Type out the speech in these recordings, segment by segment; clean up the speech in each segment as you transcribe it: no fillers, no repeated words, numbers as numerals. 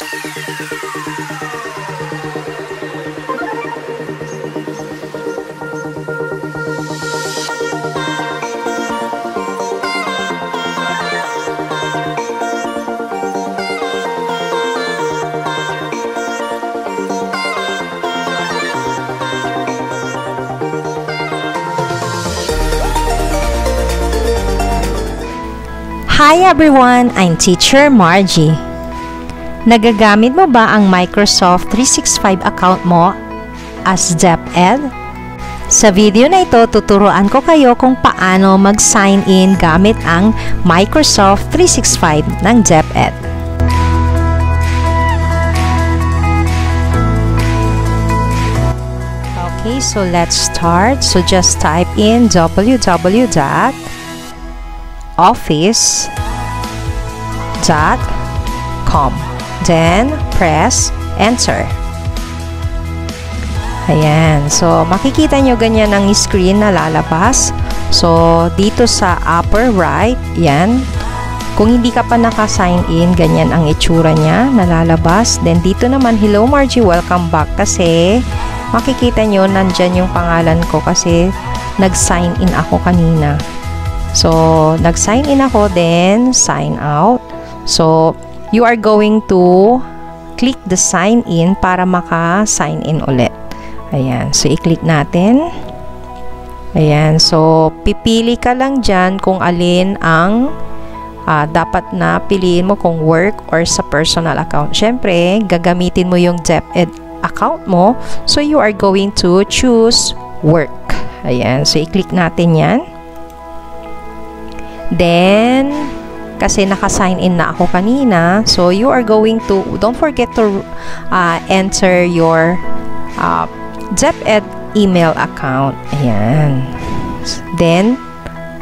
Hi everyone! I'm Teacher Margie. Nagagamit mo ba ang Microsoft 365 account mo as DepEd? Sa video na ito, tuturuan ko kayo kung paano mag-sign in gamit ang Microsoft 365 ng DepEd. Okay, so let's start. So just type in www.office.com, then press enter. Ayan, so makikita nyo ganyan ang screen na lalabas. So dito sa upper right, yan, kung hindi ka pa naka-sign in, ganyan ang itsura niya na lalabas. Then dito naman, hello Margie, welcome back, kasi makikita nyo nandyan yung pangalan ko kasi nag-sign in ako kanina. So, nag-sign in ako, then sign out. So, you are going to click the sign in para maka-sign in ulit. Ayan. So, i-click natin. Ayan. So, pipili ka lang dyan kung alin ang dapat na piliin mo, kung work or sa personal account. Siyempre, gagamitin mo yung DepEd account mo. So, you are going to choose work. Ayan. So, i-click natin yan. Then, kasi naka-sign in na ako kanina, so you are going to, don't forget to enter your DepEd email account. Ayan. Then,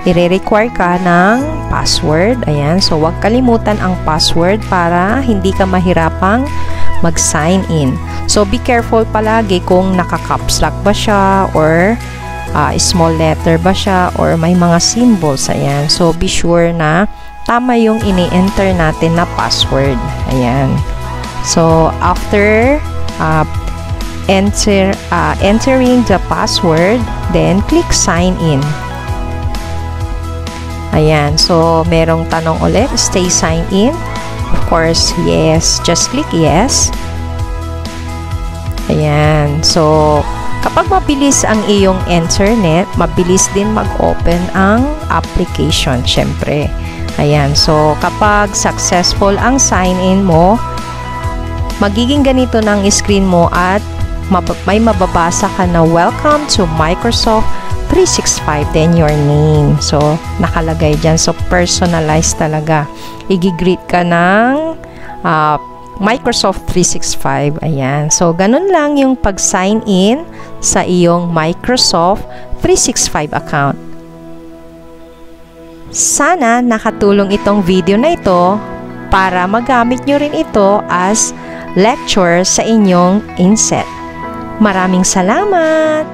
i-require ka ng password. Ayan. So, huwag kalimutan ang password para hindi ka mahirapang mag-sign in. So, be careful palagi kung naka-caps lock ba siya or small letter ba siya or may mga symbols. Ayan. So, be sure na tama yung ini-enter natin na password. Ayan. So, after entering the password, then click sign in. Ayan. So, merong tanong ulit, stay signed in? Of course, yes. Just click yes. Ayan. So, kapag mabilis ang iyong internet, mabilis din mag-open ang application, syempre. Ayan, so kapag successful ang sign-in mo, magiging ganito ng screen mo at may mababasa ka na welcome to Microsoft 365, then your name. So, nakalagay dyan. So, personalized talaga. I-greet ka ng Microsoft 365. Ayan. So, ganun lang yung pag-sign in sa iyong Microsoft 365 account. Sana nakatulong itong video na ito para magamit nyo rin ito as lecture sa inyong inset. Maraming salamat!